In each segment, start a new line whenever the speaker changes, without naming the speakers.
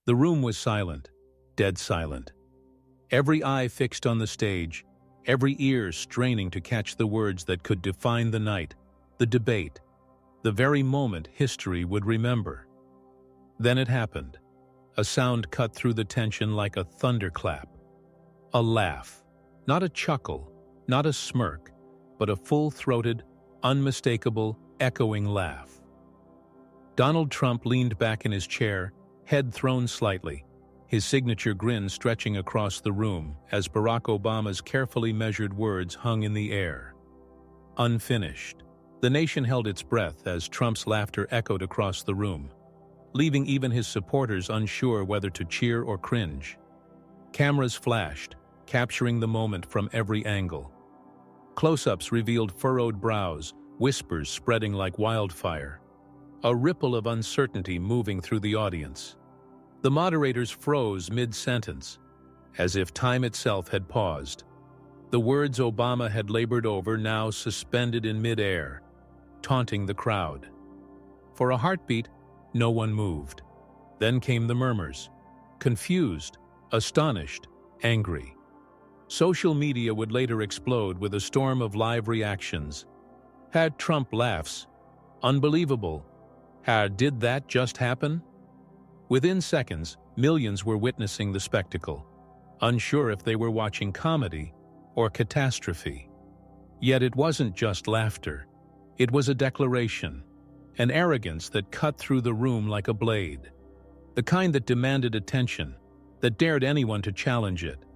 The room was silent, dead silent. Every eye fixed on the stage, every ear straining to catch the words that could define the night, the debate, the very moment history would remember. Then it happened. A sound cut through the tension like a thunderclap. A laugh. Not a chuckle, not a smirk, but a full-throated, unmistakable, echoing laugh. Donald Trump leaned back in his chair, head thrown slightly, his signature grin stretching across the room as Barack Obama's carefully measured words hung in the air. Unfinished. The nation held its breath as Trump's laughter echoed across the room, leaving even his supporters unsure whether to cheer or cringe. Cameras flashed, capturing the moment from every angle. Close-ups revealed furrowed brows, whispers spreading like wildfire. A ripple of uncertainty moving through the audience. The moderators froze mid-sentence, as if time itself had paused. The words Obama had labored over now suspended in mid-air, taunting the crowd. For a heartbeat, no one moved. Then came the murmurs. Confused, astonished, angry. Social media would later explode with a storm of live reactions. Had Trump laughs? Unbelievable. Did that just happen? Within seconds, millions were witnessing the spectacle, unsure if they were watching comedy or catastrophe. Yet it wasn't just laughter. It was a declaration, an arrogance that cut through the room like a blade, the kind that demanded attention, that dared anyone to challenge it.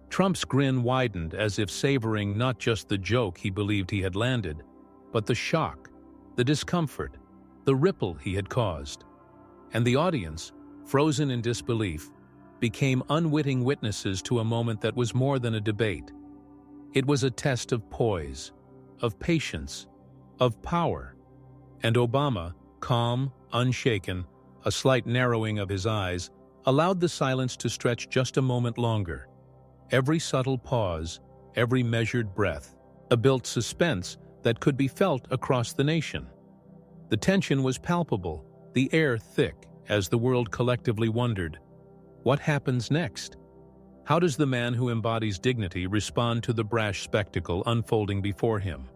Trump's grin widened as if savoring not just the joke he believed he had landed, but the shock, the discomfort, the ripple he had caused. And the audience, frozen in disbelief, became unwitting witnesses to a moment that was more than a debate. It was a test of poise, of patience, of power. And Obama, calm, unshaken, a slight narrowing of his eyes, allowed the silence to stretch just a moment longer. Every subtle pause, every measured breath, built suspense that could be felt across the nation. The tension was palpable, the air thick, as the world collectively wondered, what happens next? How does the man who embodies dignity respond to the brash spectacle unfolding before him?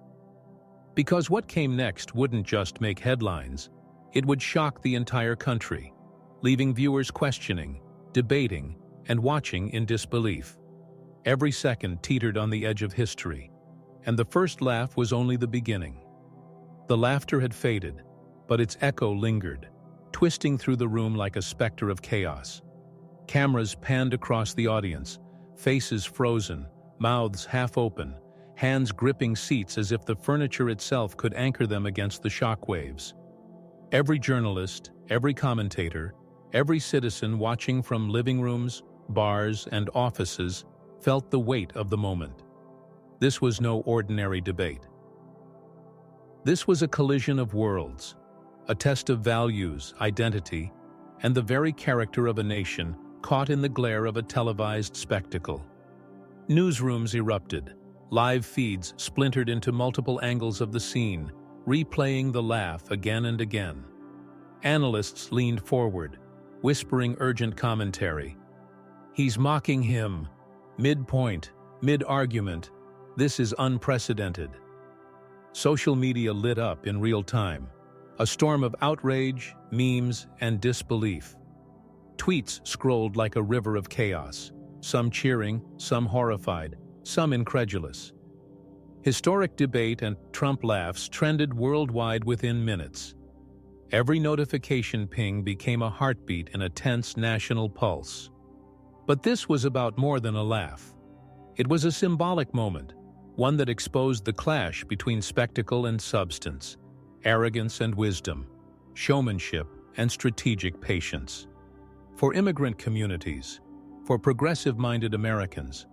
Because what came next wouldn't just make headlines, it would shock the entire country, leaving viewers questioning, debating, and watching in disbelief. Every second teetered on the edge of history, and the first laugh was only the beginning. The laughter had faded, but its echo lingered, twisting through the room like a specter of chaos. Cameras panned across the audience, faces frozen, mouths half open, hands gripping seats as if the furniture itself could anchor them against the shockwaves. Every journalist, every commentator, every citizen watching from living rooms, bars, and offices felt the weight of the moment. This was no ordinary debate. This was a collision of worlds, a test of values, identity, and the very character of a nation caught in the glare of a televised spectacle. Newsrooms erupted, live feeds splintered into multiple angles of the scene, replaying the laugh again and again. Analysts leaned forward, whispering urgent commentary. He's mocking him. Mid-point, mid-argument. This is unprecedented. Social media lit up in real time, a storm of outrage, memes, and disbelief. Tweets scrolled like a river of chaos, some cheering, some horrified, some incredulous. Historic debate and Trump laughs trended worldwide within minutes. Every notification ping became a heartbeat in a tense national pulse. But this was about more than a laugh. It was a symbolic moment, one that exposed the clash between spectacle and substance, arrogance and wisdom, showmanship and strategic patience. For immigrant communities, for progressive-minded Americans,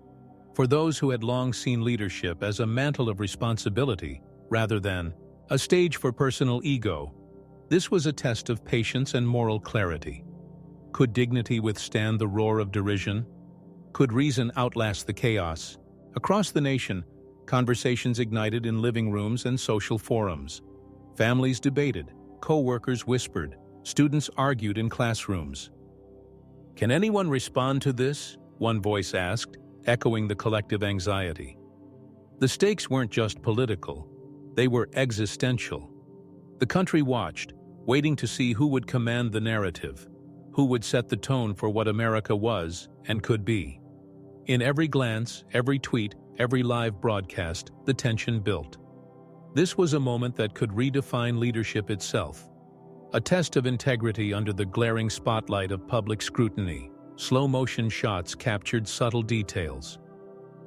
for those who had long seen leadership as a mantle of responsibility rather than a stage for personal ego, this was a test of patience and moral clarity. Could dignity withstand the roar of derision? Could reason outlast the chaos? Across the nation, conversations ignited in living rooms and social forums. Families debated, co-workers whispered, students argued in classrooms. "Can anyone respond to this?" one voice asked, echoing the collective anxiety. The stakes weren't just political, they were existential. The country watched, waiting to see who would command the narrative, who would set the tone for what America was and could be. In every glance, every tweet, every live broadcast, the tension built. This was a moment that could redefine leadership itself. A test of integrity under the glaring spotlight of public scrutiny. Slow-motion shots captured subtle details.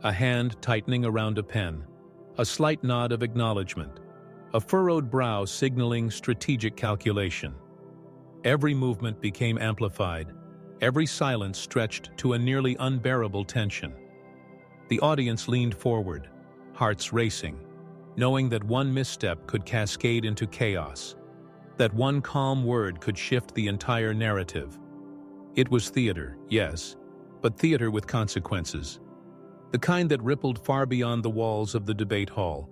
A hand tightening around a pen, a slight nod of acknowledgement, a furrowed brow signaling strategic calculation. Every movement became amplified, every silence stretched to a nearly unbearable tension. The audience leaned forward, hearts racing, knowing that one misstep could cascade into chaos, that one calm word could shift the entire narrative. It was theater, yes, but theater with consequences. The kind that rippled far beyond the walls of the debate hall,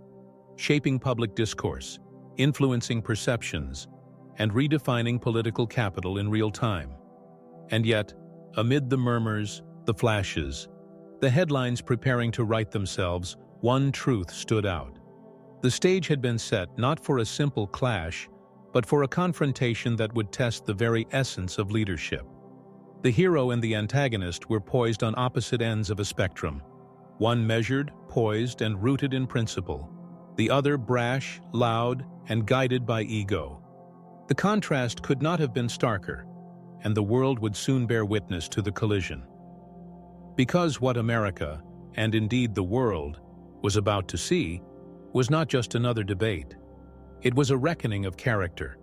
shaping public discourse, influencing perceptions, and redefining political capital in real time. And yet, amid the murmurs, the flashes, the headlines preparing to write themselves, one truth stood out. The stage had been set not for a simple clash, but for a confrontation that would test the very essence of leadership. The hero and the antagonist were poised on opposite ends of a spectrum. One measured, poised, and rooted in principle. The other brash, loud, and guided by ego. The contrast could not have been starker, and the world would soon bear witness to the collision. Because what America, and indeed the world, was about to see was not just another debate. It was a reckoning of character,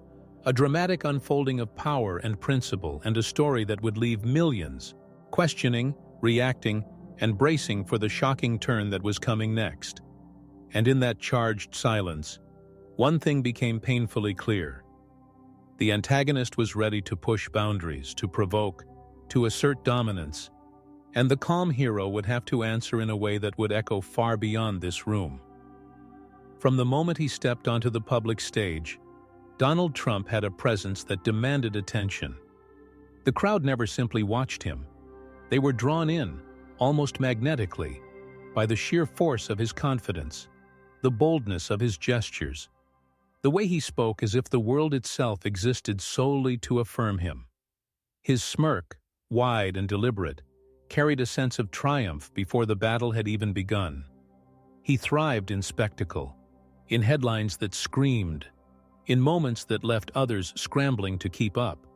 a dramatic unfolding of power and principle, and a story that would leave millions questioning, reacting, and bracing for the shocking turn that was coming next. And in that charged silence, one thing became painfully clear. The antagonist was ready to push boundaries, to provoke, to assert dominance, and the calm hero would have to answer in a way that would echo far beyond this room. From the moment he stepped onto the public stage, Donald Trump had a presence that demanded attention. The crowd never simply watched him. They were drawn in, almost magnetically, by the sheer force of his confidence, the boldness of his gestures, the way he spoke as if the world itself existed solely to affirm him. His smirk, wide and deliberate, carried a sense of triumph before the battle had even begun. He thrived in spectacle, in headlines that screamed, in moments that left others scrambling to keep up.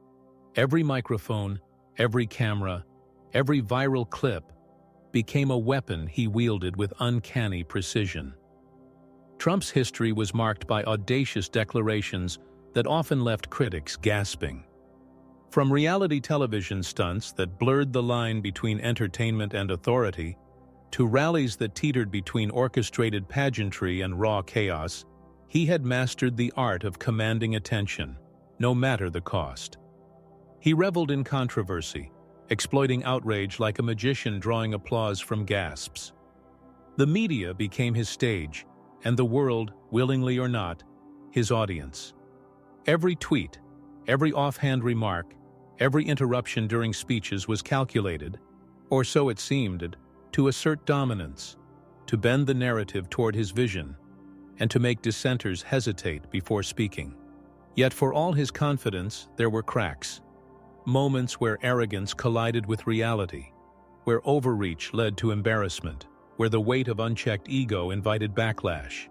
Every microphone, every camera, every viral clip became a weapon he wielded with uncanny precision. Trump's history was marked by audacious declarations that often left critics gasping. From reality television stunts that blurred the line between entertainment and authority, to rallies that teetered between orchestrated pageantry and raw chaos, he had mastered the art of commanding attention, no matter the cost. He reveled in controversy, exploiting outrage like a magician drawing applause from gasps. The media became his stage, and the world, willingly or not, his audience. Every tweet, every offhand remark, every interruption during speeches was calculated, or so it seemed, to assert dominance, to bend the narrative toward his vision, and to make dissenters hesitate before speaking. Yet for all his confidence, there were cracks. Moments where arrogance collided with reality, where overreach led to embarrassment, where the weight of unchecked ego invited backlash.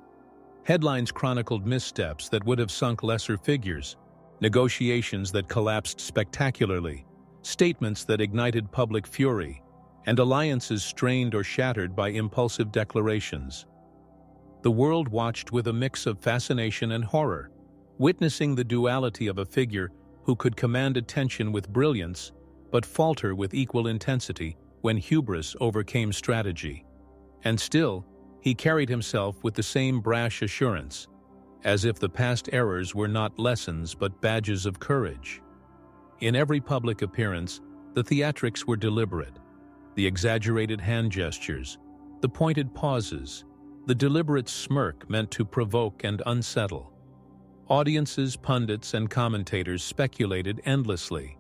Headlines chronicled missteps that would have sunk lesser figures, negotiations that collapsed spectacularly, statements that ignited public fury, and alliances strained or shattered by impulsive declarations. The world watched with a mix of fascination and horror, witnessing the duality of a figure who could command attention with brilliance but falter with equal intensity when hubris overcame strategy. And still, he carried himself with the same brash assurance, as if the past errors were not lessons but badges of courage. In every public appearance, the theatrics were deliberate. The exaggerated hand gestures, the pointed pauses, the deliberate smirk meant to provoke and unsettle. Audiences, pundits, and commentators speculated endlessly.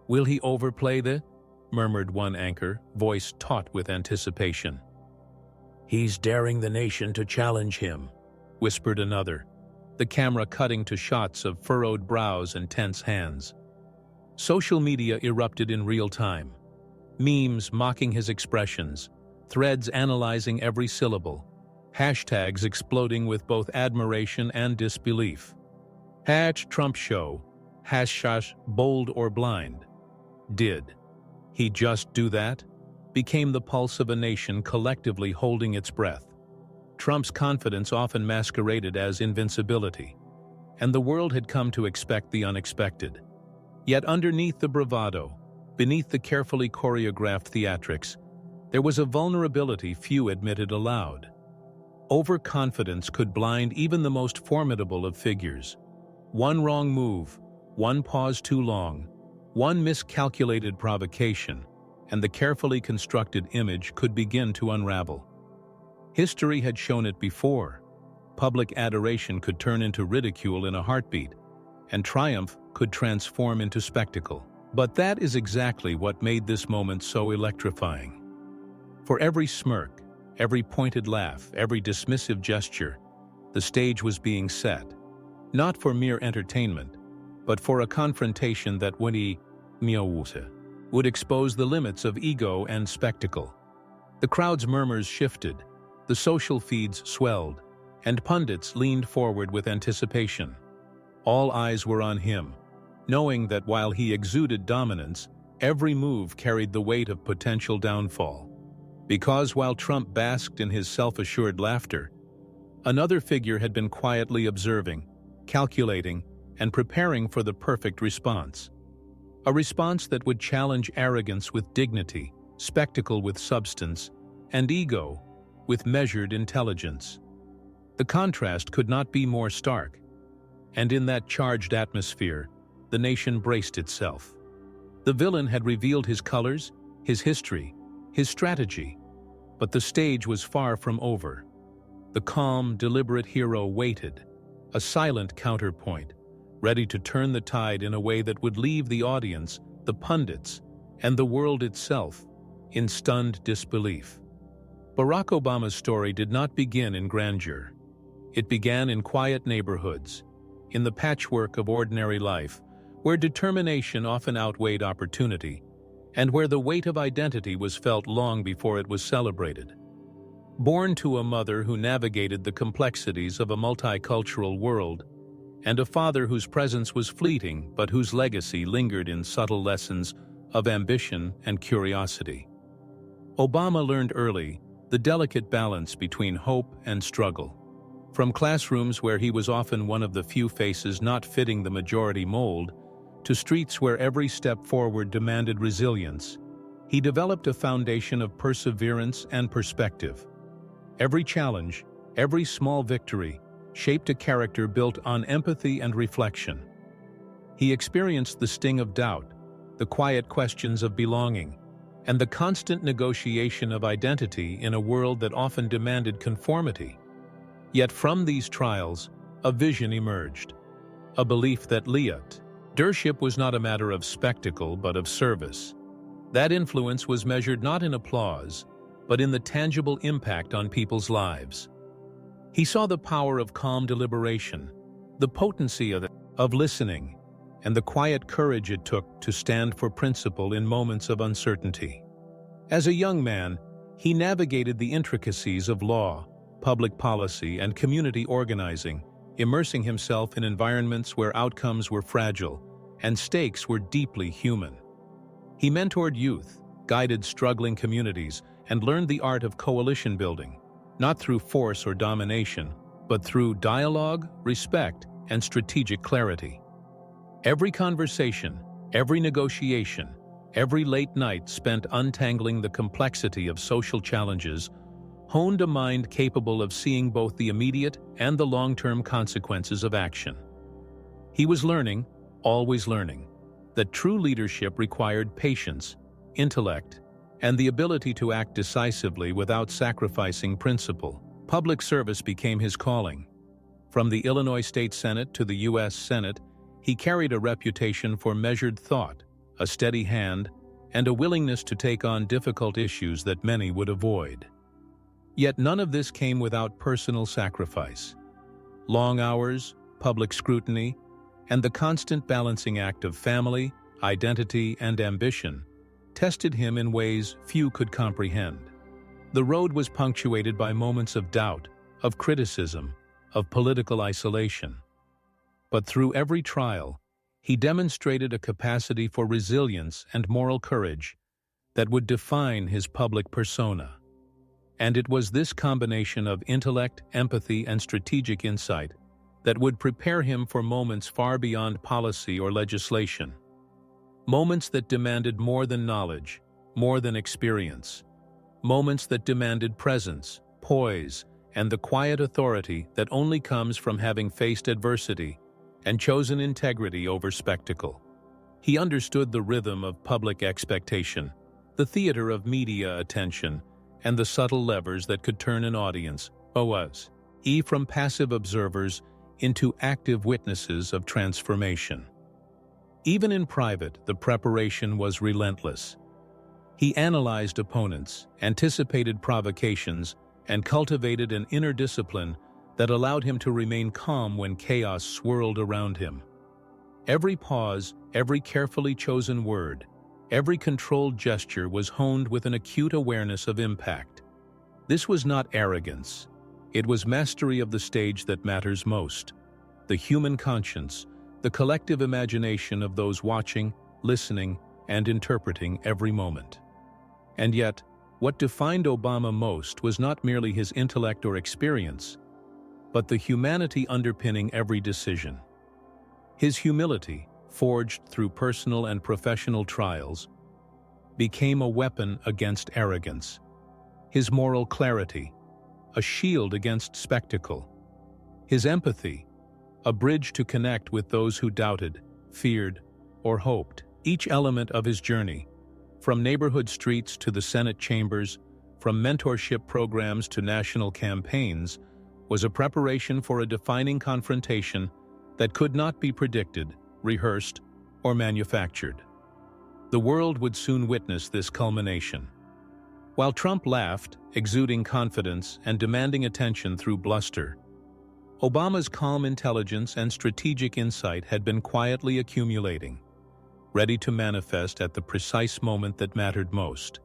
Will he overplay it? murmured one anchor, voice taut with anticipation.
"He's daring the nation to challenge him,"
whispered another, the camera cutting to shots of furrowed brows and tense hands. Social media erupted in real time. Memes mocking his expressions, threads analyzing every syllable, hashtags exploding with both admiration and disbelief. #Trump show, #bold or blind. Did he just do that? Became the pulse of a nation collectively holding its breath. Trump's confidence often masqueraded as invincibility, and the world had come to expect the unexpected. Yet underneath the bravado, beneath the carefully choreographed theatrics, there was a vulnerability few admitted aloud. Overconfidence could blind even the most formidable of figures. One wrong move, one pause too long, one miscalculated provocation, and the carefully constructed image could begin to unravel. History had shown it before. Public adoration could turn into ridicule in a heartbeat, and triumph could transform into spectacle. But that is exactly what made this moment so electrifying. For every smirk, every pointed laugh, every dismissive gesture, the stage was being set, not for mere entertainment, but for a confrontation that would expose the limits of ego and spectacle. The crowd's murmurs shifted, the social feeds swelled, and pundits leaned forward with anticipation. All eyes were on him, knowing that while he exuded dominance, every move carried the weight of potential downfall. Because while Trump basked in his self-assured laughter, another figure had been quietly observing, calculating, and preparing for the perfect response. A response that would challenge arrogance with dignity, spectacle with substance, and ego with measured intelligence. The contrast could not be more stark, and in that charged atmosphere, the nation braced itself. The villain had revealed his colors, his history, his strategy, but the stage was far from over. The calm, deliberate hero waited, a silent counterpoint, ready to turn the tide in a way that would leave the audience, the pundits, and the world itself in stunned disbelief. Barack Obama's story did not begin in grandeur. It began in quiet neighborhoods, in the patchwork of ordinary life, where determination often outweighed opportunity, and where the weight of identity was felt long before it was celebrated. Born to a mother who navigated the complexities of a multicultural world, and a father whose presence was fleeting but whose legacy lingered in subtle lessons of ambition and curiosity. Obama learned early the delicate balance between hope and struggle. From classrooms where he was often one of the few faces not fitting the majority mold, to streets where every step forward demanded resilience, he developed a foundation of perseverance and perspective. Every challenge, every small victory, shaped a character built on empathy and reflection. He experienced the sting of doubt, the quiet questions of belonging, and the constant negotiation of identity in a world that often demanded conformity. Yet from these trials, a vision emerged, a belief that leadership was not a matter of spectacle but of service. That influence was measured not in applause, but in the tangible impact on people's lives. He saw the power of calm deliberation, the potency of listening, and the quiet courage it took to stand for principle in moments of uncertainty. As a young man, he navigated the intricacies of law, public policy, and community organizing, immersing himself in environments where outcomes were fragile and stakes were deeply human. He mentored youth, guided struggling communities, and learned the art of coalition building, not through force or domination, but through dialogue, respect, and strategic clarity. Every conversation, every negotiation, every late night spent untangling the complexity of social challenges honed a mind capable of seeing both the immediate and the long-term consequences of action. He was learning, always learning, that true leadership required patience, intellect, and the ability to act decisively without sacrificing principle. Public service became his calling. From the Illinois State Senate to the U.S. Senate, he carried a reputation for measured thought, a steady hand, and a willingness to take on difficult issues that many would avoid. Yet none of this came without personal sacrifice. Long hours, public scrutiny, and the constant balancing act of family, identity, and ambition tested him in ways few could comprehend. The road was punctuated by moments of doubt, of criticism, of political isolation. But through every trial, he demonstrated a capacity for resilience and moral courage that would define his public persona. And it was this combination of intellect, empathy, and strategic insight that would prepare him for moments far beyond policy or legislation. Moments that demanded more than knowledge, more than experience. Moments that demanded presence, poise, and the quiet authority that only comes from having faced adversity and chosen integrity over spectacle. He understood the rhythm of public expectation, the theater of media attention, and the subtle levers that could turn an audience, from passive observers into active witnesses of transformation. Even in private, the preparation was relentless. He analyzed opponents, anticipated provocations, and cultivated an inner discipline that allowed him to remain calm when chaos swirled around him. Every pause, every carefully chosen word, every controlled gesture was honed with an acute awareness of impact. This was not arrogance. It was mastery of the stage that matters most, the human conscience, the collective imagination of those watching, listening, and interpreting every moment. And yet, what defined Obama most was not merely his intellect or experience, but the humanity underpinning every decision. His humility, forged through personal and professional trials, became a weapon against arrogance. His moral clarity, a shield against spectacle. His empathy, a bridge to connect with those who doubted, feared, or hoped. Each element of his journey, from neighborhood streets to the Senate chambers, from mentorship programs to national campaigns, was a preparation for a defining confrontation that could not be predicted, rehearsed, or manufactured. The world would soon witness this culmination. While Trump laughed, exuding confidence and demanding attention through bluster, Obama's calm intelligence and strategic insight had been quietly accumulating, ready to manifest at the precise moment that mattered most.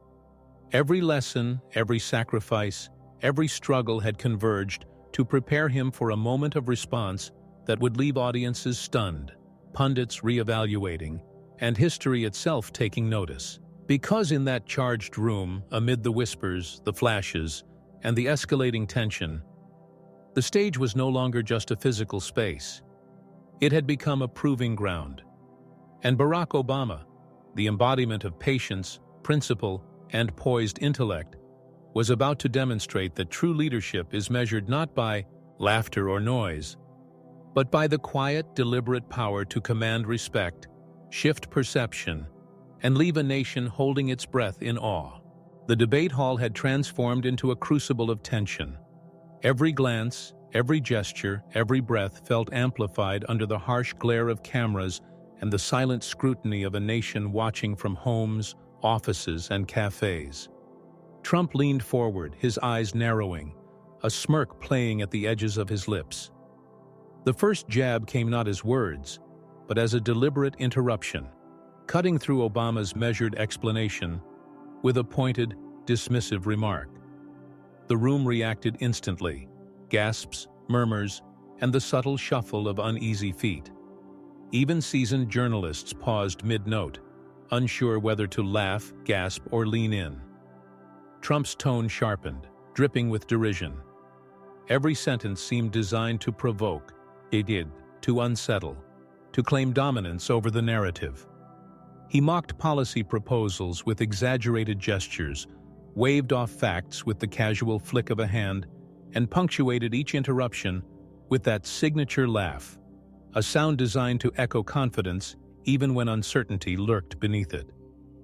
Every lesson, every sacrifice, every struggle had converged to prepare him for a moment of response that would leave audiences stunned, pundits reevaluating, and history itself taking notice. Because in that charged room, amid the whispers, the flashes, and the escalating tension, the stage was no longer just a physical space. It had become a proving ground. And Barack Obama, the embodiment of patience, principle, and poised intellect, was about to demonstrate that true leadership is measured not by laughter or noise, but by the quiet, deliberate power to command respect, shift perception, and leave a nation holding its breath in awe. The debate hall had transformed into a crucible of tension. Every glance, every gesture, every breath felt amplified under the harsh glare of cameras and the silent scrutiny of a nation watching from homes, offices, and cafes. Trump leaned forward, his eyes narrowing, a smirk playing at the edges of his lips. The first jab came not as words, but as a deliberate interruption, cutting through Obama's measured explanation with a pointed, dismissive remark. The room reacted instantly, gasps, murmurs, and the subtle shuffle of uneasy feet. Even seasoned journalists paused mid-note, unsure whether to laugh, gasp, or lean in. Trump's tone sharpened, dripping with derision. Every sentence seemed designed to provoke, to unsettle, to claim dominance over the narrative. He mocked policy proposals with exaggerated gestures, waved off facts with the casual flick of a hand, and punctuated each interruption with that signature laugh, a sound designed to echo confidence even when uncertainty lurked beneath it.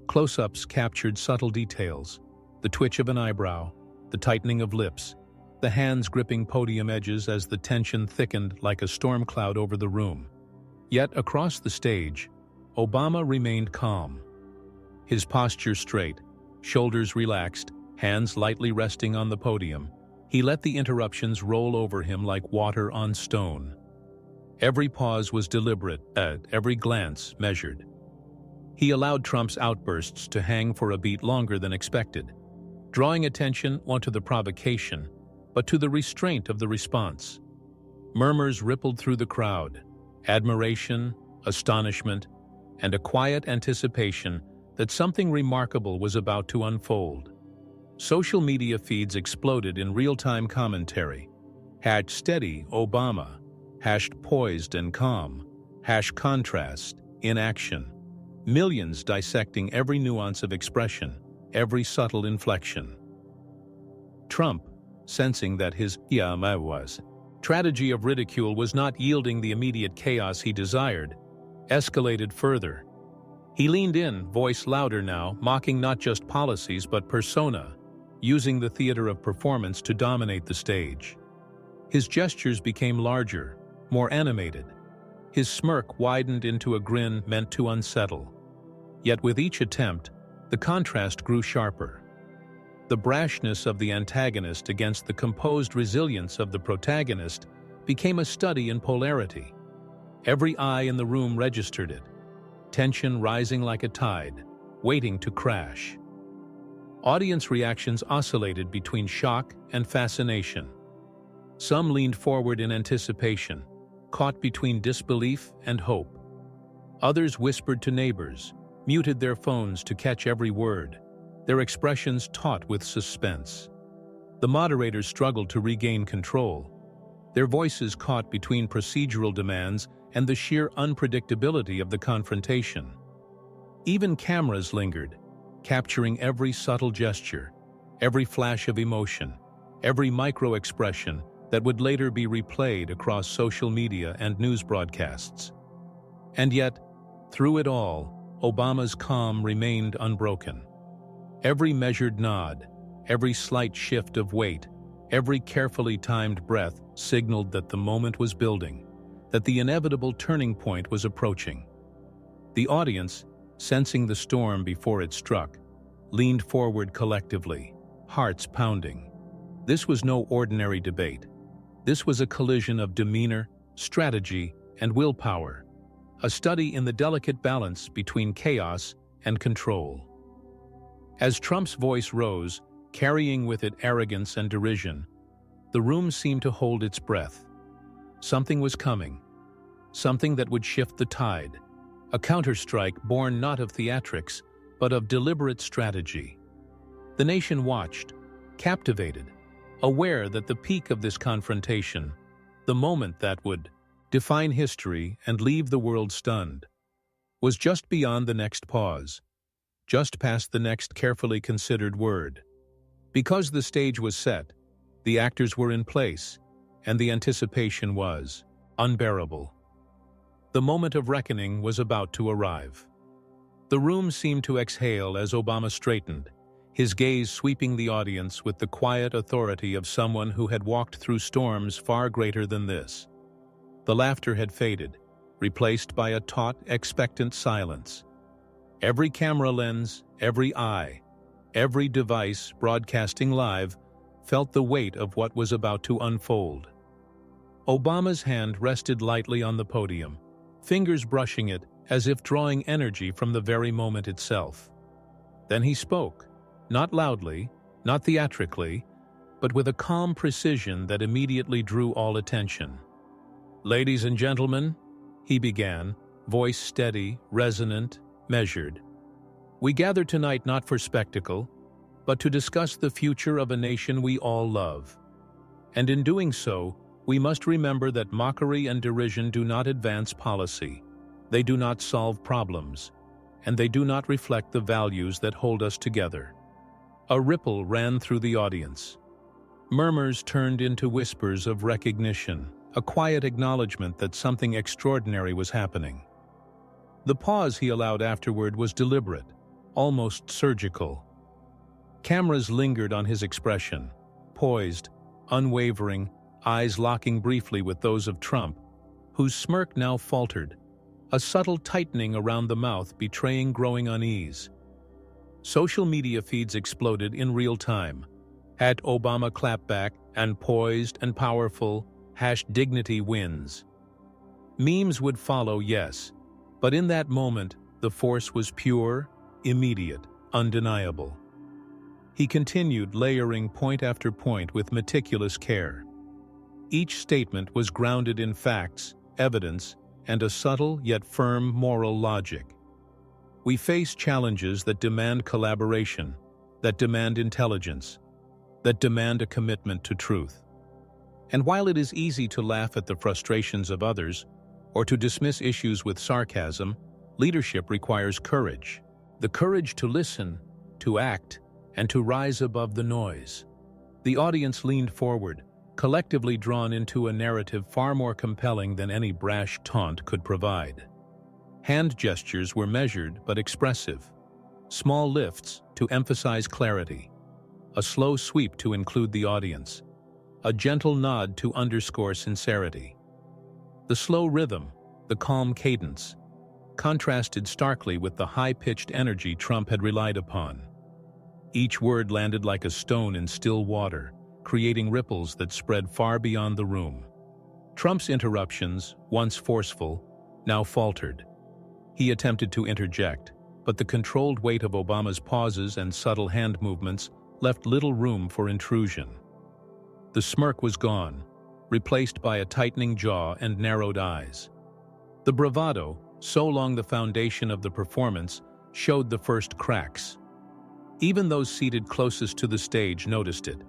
Close-ups captured subtle details, the twitch of an eyebrow, the tightening of lips, the hands gripping podium edges as the tension thickened like a storm cloud over the room. Yet across the stage, Obama remained calm. His posture straight, shoulders relaxed, hands lightly resting on the podium, he let the interruptions roll over him like water on stone. Every pause was deliberate, every glance measured. He allowed Trump's outbursts to hang for a beat longer than expected, drawing attention not to the provocation, but to the restraint of the response. Murmurs rippled through the crowd, admiration, astonishment, and a quiet anticipation that something remarkable was about to unfold. Social media feeds exploded in real-time commentary. #steady Obama, #poised and calm, #contrast, inaction. Millions dissecting every nuance of expression, every subtle inflection. Trump, sensing that his strategy of ridicule was not yielding the immediate chaos he desired, escalated further. He leaned in, voice louder now, mocking not just policies but persona, using the theater of performance to dominate the stage. His gestures became larger, more animated. His smirk widened into a grin meant to unsettle. Yet with each attempt, the contrast grew sharper. The brashness of the antagonist against the composed resilience of the protagonist became a study in polarity. Every eye in the room registered it, tension rising like a tide, waiting to crash. Audience reactions oscillated between shock and fascination. Some leaned forward in anticipation, caught between disbelief and hope. Others whispered to neighbors, muted their phones to catch every word, their expressions taut with suspense. The moderators struggled to regain control, their voices caught between procedural demands and the sheer unpredictability of the confrontation. Even cameras lingered, capturing every subtle gesture, every flash of emotion, every micro-expression that would later be replayed across social media and news broadcasts. And yet, through it all, Obama's calm remained unbroken. Every measured nod, every slight shift of weight, every carefully timed breath signaled that the moment was building, that the inevitable turning point was approaching. The audience, sensing the storm before it struck, leaned forward collectively, hearts pounding. This was no ordinary debate. This was a collision of demeanor, strategy, and willpower, a study in the delicate balance between chaos and control. As Trump's voice rose, carrying with it arrogance and derision, the room seemed to hold its breath. Something was coming, something that would shift the tide, a counterstrike born not of theatrics, but of deliberate strategy. The nation watched, captivated, aware that the peak of this confrontation, the moment that would define history and leave the world stunned, was just beyond the next pause, just past the next carefully considered word. Because the stage was set, the actors were in place, and the anticipation was unbearable. The moment of reckoning was about to arrive. The room seemed to exhale as Obama straightened, his gaze sweeping the audience with the quiet authority of someone who had walked through storms far greater than this. The laughter had faded, replaced by a taut, expectant silence. Every camera lens, every eye, every device broadcasting live felt the weight of what was about to unfold. Obama's hand rested lightly on the podium, fingers brushing it as if drawing energy from the very moment itself. Then he spoke, not loudly, not theatrically, but with a calm precision that immediately drew all attention. "Ladies and gentlemen," he began, voice steady, resonant, measured. "We gather tonight not for spectacle, but to discuss the future of a nation we all love. And in doing so, we must remember that mockery and derision do not advance policy. They do not solve problems, and they do not reflect the values that hold us together." A ripple ran through the audience. Murmurs turned into whispers of recognition, a quiet acknowledgement that something extraordinary was happening. The pause he allowed afterward was deliberate, almost surgical. Cameras lingered on his expression, poised, unwavering, eyes locking briefly with those of Trump, whose smirk now faltered, a subtle tightening around the mouth betraying growing unease. Social media feeds exploded in real time. At Obama Clapback and poised and powerful, #dignity wins. Memes would follow, yes, but in that moment, the force was pure, immediate, undeniable. He continued layering point after point with meticulous care. Each statement was grounded in facts, evidence, and a subtle yet firm moral logic. We face challenges that demand collaboration, that demand intelligence, that demand a commitment to truth. And while it is easy to laugh at the frustrations of others or to dismiss issues with sarcasm, leadership requires courage. The courage to listen, to act, and to rise above the noise. The audience leaned forward, collectively drawn into a narrative far more compelling than any brash taunt could provide. Hand gestures were measured but expressive. Small lifts to emphasize clarity. A slow sweep to include the audience. A gentle nod to underscore sincerity. The slow rhythm, the calm cadence, contrasted starkly with the high-pitched energy Trump had relied upon. Each word landed like a stone in still water, creating ripples that spread far beyond the room. Trump's interruptions, once forceful, now faltered. He attempted to interject, but the controlled weight of Obama's pauses and subtle hand movements left little room for intrusion. The smirk was gone, replaced by a tightening jaw and narrowed eyes. The bravado, so long the foundation of the performance, showed the first cracks. Even those seated closest to the stage noticed it.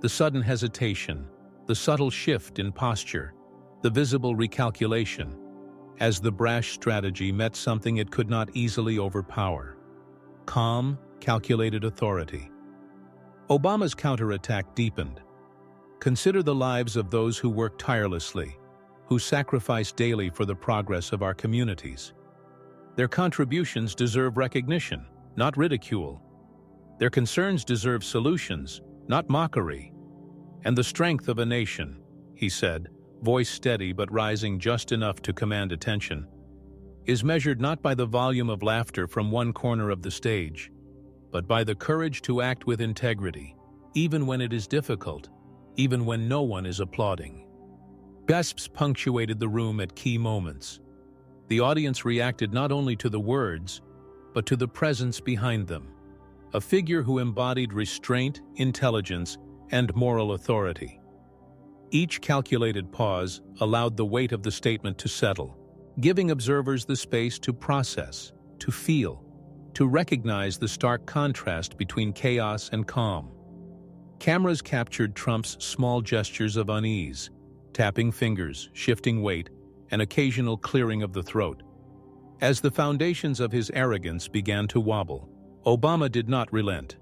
The sudden hesitation, the subtle shift in posture, the visible recalculation, as the brash strategy met something it could not easily overpower. Calm, calculated authority. Obama's counterattack deepened. Consider the lives of those who work tirelessly, who sacrifice daily for the progress of our communities. Their contributions deserve recognition, not ridicule. Their concerns deserve solutions, not mockery. And the strength of a nation, he said, voice steady but rising just enough to command attention, is measured not by the volume of laughter from one corner of the stage, but by the courage to act with integrity, even when it is difficult, even when no one is applauding. Gasps punctuated the room at key moments. The audience reacted not only to the words, but to the presence behind them, a figure who embodied restraint, intelligence, and moral authority. Each calculated pause allowed the weight of the statement to settle, giving observers the space to process, to feel, to recognize the stark contrast between chaos and calm. Cameras captured Trump's small gestures of unease, tapping fingers, shifting weight, an occasional clearing of the throat. As the foundations of his arrogance began to wobble, Obama did not relent.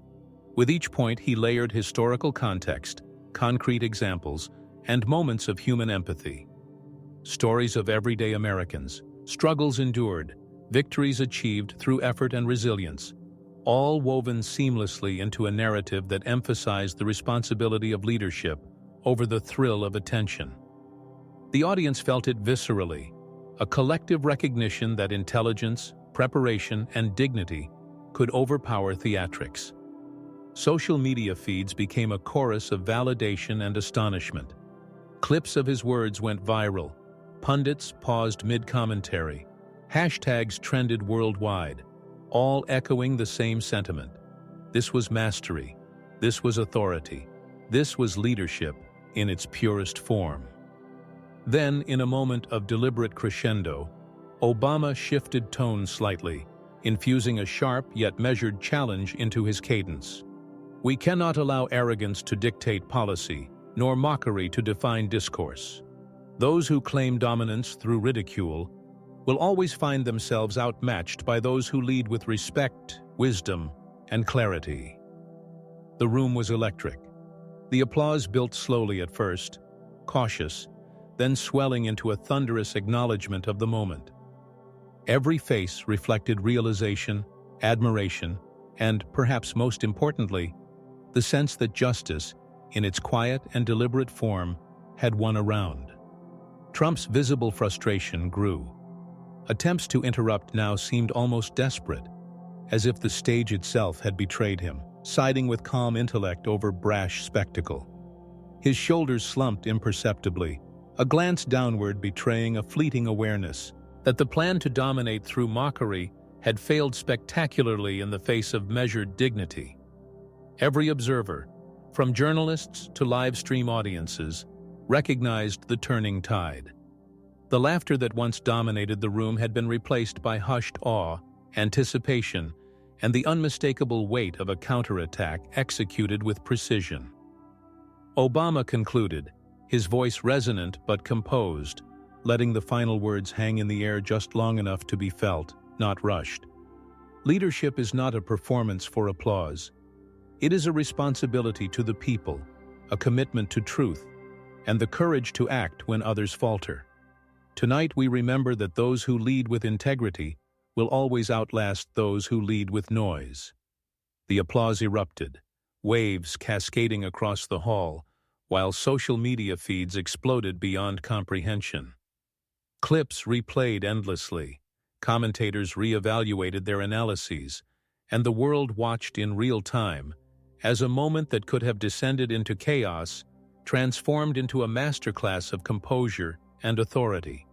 With each point, he layered historical context, concrete examples, and moments of human empathy. Stories of everyday Americans, struggles endured, victories achieved through effort and resilience, all woven seamlessly into a narrative that emphasized the responsibility of leadership over the thrill of attention. The audience felt it viscerally, a collective recognition that intelligence, preparation, and dignity could overpower theatrics. Social media feeds became a chorus of validation and astonishment. Clips of his words went viral. Pundits paused mid-commentary. Hashtags trended worldwide, all echoing the same sentiment. This was mastery. This was authority. This was leadership in its purest form. Then, in a moment of deliberate crescendo, Obama shifted tone slightly, infusing a sharp yet measured challenge into his cadence. We cannot allow arrogance to dictate policy, nor mockery to define discourse. Those who claim dominance through ridicule will always find themselves outmatched by those who lead with respect, wisdom, and clarity. The room was electric. The applause built slowly at first, cautious, then swelling into a thunderous acknowledgement of the moment. Every face reflected realization, admiration, and, perhaps most importantly, the sense that justice, in its quiet and deliberate form, had won around. Trump's visible frustration grew. Attempts to interrupt now seemed almost desperate, as if the stage itself had betrayed him, siding with calm intellect over brash spectacle. His shoulders slumped imperceptibly, a glance downward betraying a fleeting awareness that the plan to dominate through mockery had failed spectacularly in the face of measured dignity. Every observer, from journalists to live stream audiences, recognized the turning tide. The laughter that once dominated the room had been replaced by hushed awe, anticipation, and the unmistakable weight of a counterattack executed with precision. Obama concluded, his voice resonant but composed, letting the final words hang in the air just long enough to be felt, not rushed. Leadership is not a performance for applause. It is a responsibility to the people, a commitment to truth, and the courage to act when others falter. Tonight we remember that those who lead with integrity will always outlast those who lead with noise. The applause erupted, waves cascading across the hall, while social media feeds exploded beyond comprehension. Clips replayed endlessly, commentators re-evaluated their analyses, and the world watched in real time as a moment that could have descended into chaos transformed into a masterclass of composure and authority.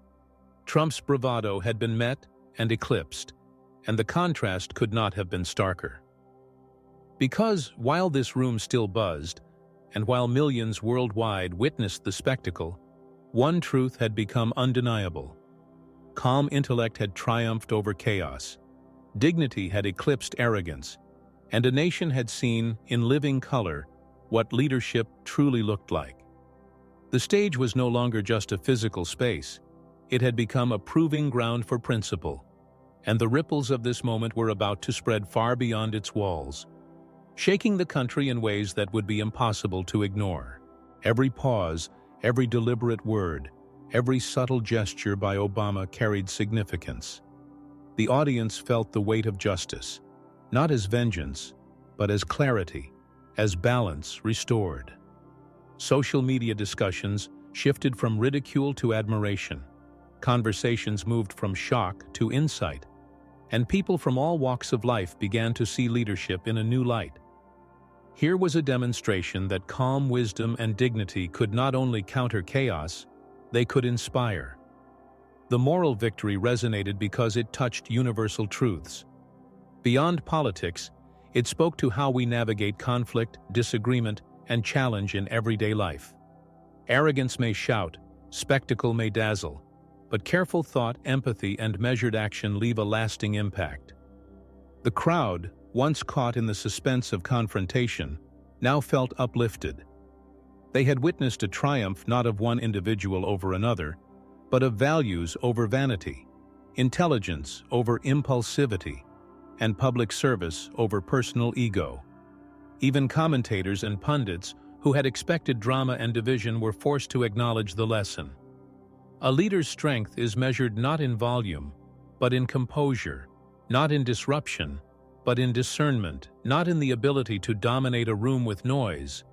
Trump's bravado had been met and eclipsed, and the contrast could not have been starker. Because, while this room still buzzed, and while millions worldwide witnessed the spectacle, one truth had become undeniable. Calm intellect had triumphed over chaos, dignity had eclipsed arrogance, and a nation had seen, in living color, what leadership truly looked like. The stage was no longer just a physical space. It had become a proving ground for principle, and the ripples of this moment were about to spread far beyond its walls, shaking the country in ways that would be impossible to ignore. Every pause, every deliberate word, every subtle gesture by Obama carried significance. The audience felt the weight of justice, not as vengeance, but as clarity, as balance restored. Social media discussions shifted from ridicule to admiration. Conversations moved from shock to insight, and people from all walks of life began to see leadership in a new light. Here was a demonstration that calm wisdom and dignity could not only counter chaos, they could inspire. The moral victory resonated because it touched universal truths. Beyond politics, it spoke to how we navigate conflict, disagreement, and challenge in everyday life. Arrogance may shout, spectacle may dazzle, but careful thought, empathy, and measured action leave a lasting impact. The crowd, once caught in the suspense of confrontation, now felt uplifted. They had witnessed a triumph not of one individual over another, but of values over vanity, intelligence over impulsivity, and public service over personal ego. Even commentators and pundits who had expected drama and division were forced to acknowledge the lesson. A leader's strength is measured not in volume, but in composure, not in disruption, but in discernment, not in the ability to dominate a room with noise,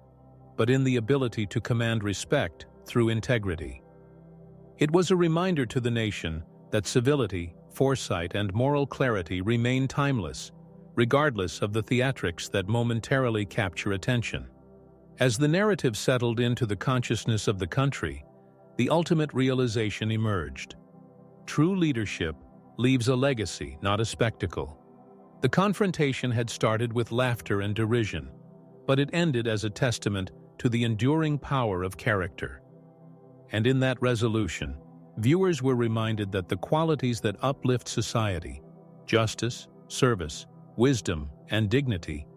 but in the ability to command respect through integrity. It was a reminder to the nation that civility, foresight, and moral clarity remain timeless, regardless of the theatrics that momentarily capture attention. As the narrative settled into the consciousness of the country, the ultimate realization emerged. True leadership leaves a legacy, not a spectacle. The confrontation had started with laughter and derision, but it ended as a testament to the enduring power of character. And in that resolution, viewers were reminded that the qualities that uplift society, justice, service, wisdom, and dignity,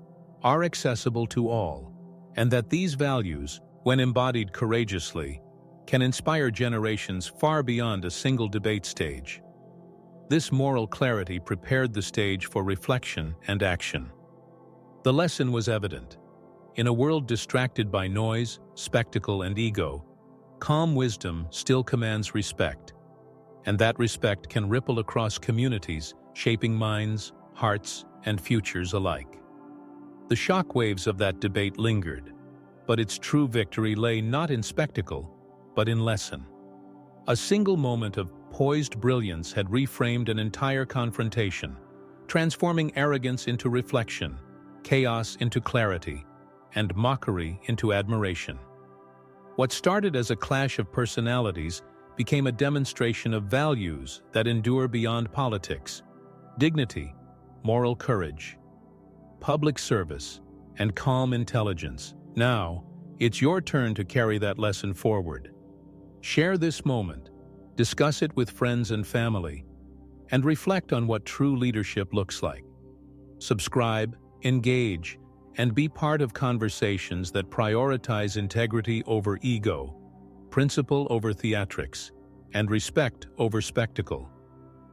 are accessible to all, and that these values, when embodied courageously, can inspire generations far beyond a single debate stage. This moral clarity prepared the stage for reflection and action. The lesson was evident. In a world distracted by noise, spectacle, and ego, calm wisdom still commands respect, and that respect can ripple across communities, shaping minds, hearts, and futures alike. The shockwaves of that debate lingered, but its true victory lay not in spectacle, but in lesson. A single moment of poised brilliance had reframed an entire confrontation, transforming arrogance into reflection, chaos into clarity, and mockery into admiration. What started as a clash of personalities became a demonstration of values that endure beyond politics: dignity, moral courage, public service, and calm intelligence. Now, it's your turn to carry that lesson forward. Share this moment, discuss it with friends and family, and reflect on what true leadership looks like. Subscribe, engage, and be part of conversations that prioritize integrity over ego, principle over theatrics, and respect over spectacle.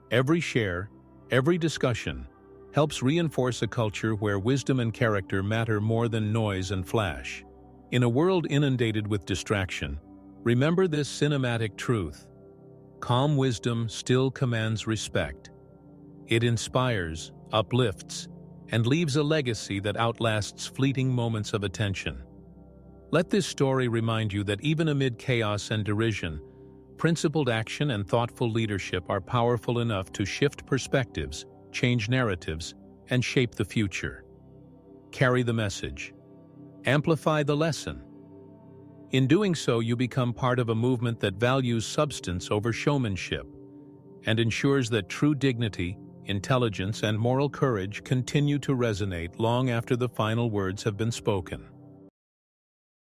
Every share, every discussion, helps reinforce a culture where wisdom and character matter more than noise and flash. In a world inundated with distraction, remember this cinematic truth: calm wisdom still commands respect. It inspires, uplifts, and leaves a legacy that outlasts fleeting moments of attention. Let this story remind you that even amid chaos and derision, principled action and thoughtful leadership are powerful enough to shift perspectives, change narratives, and shape the future. Carry the message. Amplify the lesson. In doing so, you become part of a movement that values substance over showmanship and ensures that true dignity, intelligence, and moral courage continue to resonate long after the final words have been spoken.